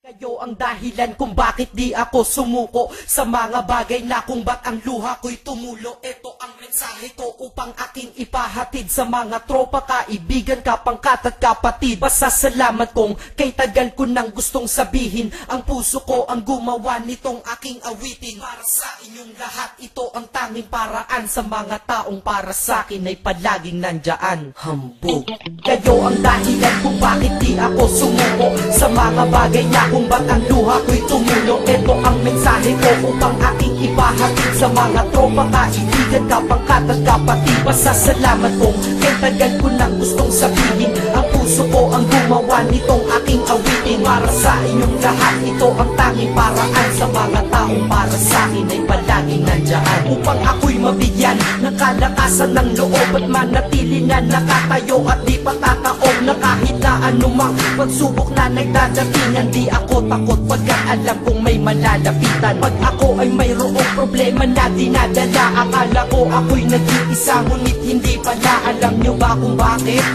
Kayo ang dahilan kung bakit di ako sumuko sa mga bagay na kung ba't ang luha ko'y tumulo. Ito ang mensahe ko upang aking ipahatid sa mga tropa, kaibigan, kapangkat at kapatid. Pasasalamat kong kay tagal ko nang gustong sabihin, ang puso ko ang gumawa nitong aking awitin. Para sa inyong lahat, ito ang tanging paraan sa mga taong para sa akin ay palaging nandyan. Hambog. Kayo ang dahilan kung bakit di ako sumuko sa mga bagay na kung ba't ang luha ko'y tumulo. Ito ang mensahe ko upang aking ipahatid sa mga tropa, kaibigan, kapangkat at kapatid. Pasasalamat kong kay tagal ko nang gustong sabihin, ang puso ko ang gumawa nitong aking awitin. Para sa inyong lahat, ito ang tanging paraan sa mga taong para sa akin ay palaging nandyan. Upang ako'y mabigyan ng kalakasan ng loob at manatili na nakatayo at di patataob na kahit na anumang pagsubok na nagdadatingan. Di ako takot pagkat alam kong may malalapitan. Pag ako ay mayroong problema na dinadala, akala ko ako'y nag-iisa, ngunit hindi pala. Alam nyo ba kung bakit?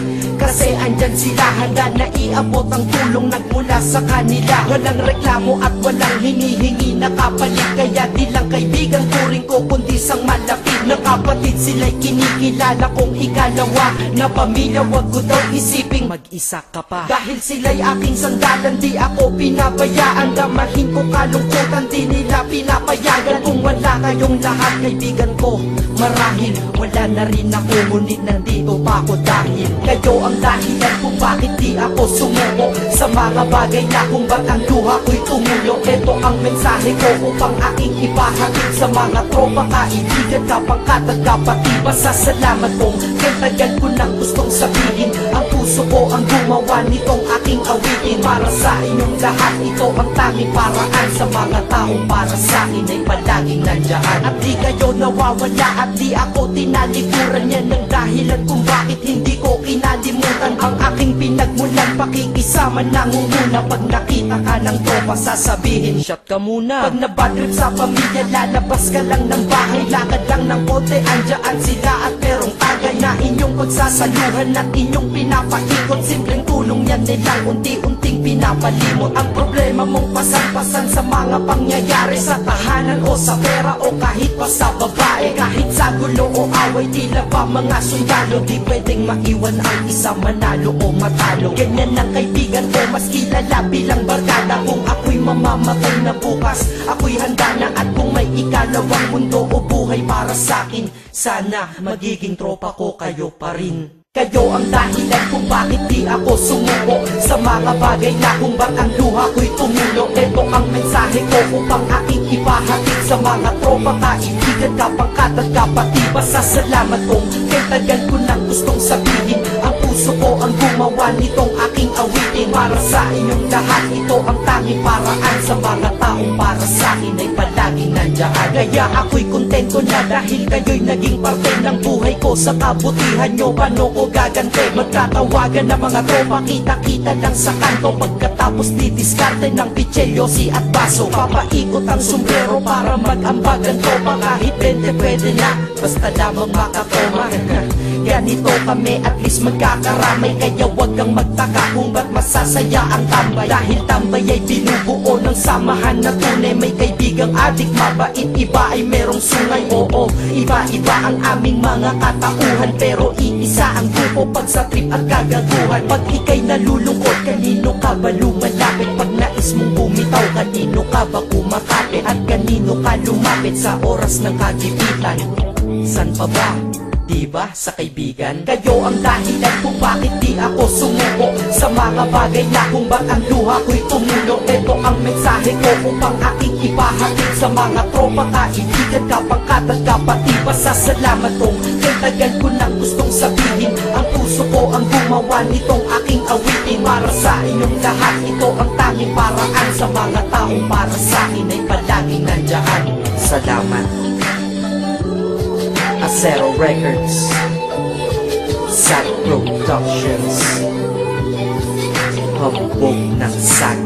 Kasi andyan sila, handa na iabot ang tulong nagmula sa kanila. Walang reklamo at walang hinihingi na kapalit, kaya di lang kaibigan turing ko kundi sang malapit na kapatid. Sila'y kinikilala kong ikalawa na pamilya, wag ko daw isiping mag-isa ka pa. Dahil sila'y aking sandalan, di ako pinabayaan. Damahin ko kalungkutan, di nila pinapayagan. Kung wala kayong lahat kaibigan ko, marahil wala na rin ako, ngunit nandito pa ako dahil kayo ang dahilan kung bakit di ako sumuko sa mga bagay na kung ba't ang luha ko'y tumulo. Ito ang mensahe ko upang aking ipahatid sa mga tropa, kaibigan, kapangkat at kapatid. Pasasalamat kong kay tagal ko nang gustong sabihin, ang puso ko ang gumawa nitong aking awitin. Para sa inyong lahat, ito ang tanging paraan sa mga taong para sa akin ay palaging nandyan. At di kayo nawawala at di ako tinalikuran, yan ang dahilan kung bakit hindi ko kinalimutan ang aking pinagmulan. Pakikisama nangunguna, pag nakita ka ng tropa sasabihin shot ka muna. Pag nabadrip sa pamilya, lalabas ka lang ng bahay, lakad lang ng konti, andyan sila at merong tagay na inyong pagsasaluhan at inyong pinapaikot. Simpleng tulong yan nilang unti-unting pinapalimot ang problema mong pasan-pasan sa mga pangyayari sa tahanan o sa pera o kahit pa sa babae. Kahit sa gulo o away, tila ba mga sundalo, di pwedeng maiwan ang isa manalo o matalo. Ganyan ang kaibigan ko, mas kilala bilang barkada. Kung ako'y mamamatay na bukas, ako'y handa na. At kung may ikalawang mundo o buhay para sa akin, sana magiging tropa ko kayo pa rin. Kayo ang dahilan kung bakit di ako sumuko sa mga bagay na kung ba't ang luha ko'y tumulo. Ito ang mensahe ko upang aking ipahatid sa mga tropa, kaibigan, kapangkat at kapatid. Pasasalamat kong kay tagal ko nang gustong sabihin, ang puso ko ang gumawa nitong aking awitin. Para sa inyong lahat, ito ang tanging paraan sa mga taong para sa akin ay palaging nandyan. Kaya ako'y kontento na dahil kayo'y naging parte ng buhay ko. Sa kabutihan nyo, paano ko gagante? Magtatawagan ng mga tropa, kita-kita lang sa kanto. Pagkatapos didiskarte ng pitselyosi at baso, papaikot ang sombrero para mag-ambag ang tropa. Kahit 20 pwede na, basta lamang makatoma. Ganito kami, at least magkakaramay. Kaya wag kang magtaka kung ba't masasaya ang tambay. Dahil tambay ay binubuo ng samahan na tunay. May kaibigang adik, mabait, iba ay merong sungay. Oo, iba-iba ang aming mga katauhan, pero iisa ang grupo pag sa trip at kagaguhan. Pag ika'y nalulungkot, kanino ka ba lumalapit? Pag nais mong bumitaw, kanino ka ba kumakapit? At kanino ka lumapit sa oras ng kagipitan? San pa ba? Diba sa kaibigan? Kayo ang dahilan kung bakit di ako sumuko sa mga bagay na kung ba't ang luha ko'y tumulo. Ito ang mensahe ko upang aking ipahatid sa mga tropa, kaibigan, kapangkat at kapatid. Pasasalamat kong kay tagal ko nang gustong sabihin, ang puso ko ang gumawa nitong aking awitin. Para sa inyong lahat, ito ang tanging paraan sa mga taong para sa akin ay palaging nandyan. Salamat. Acero Records, Sat Productions, hambog ng saga.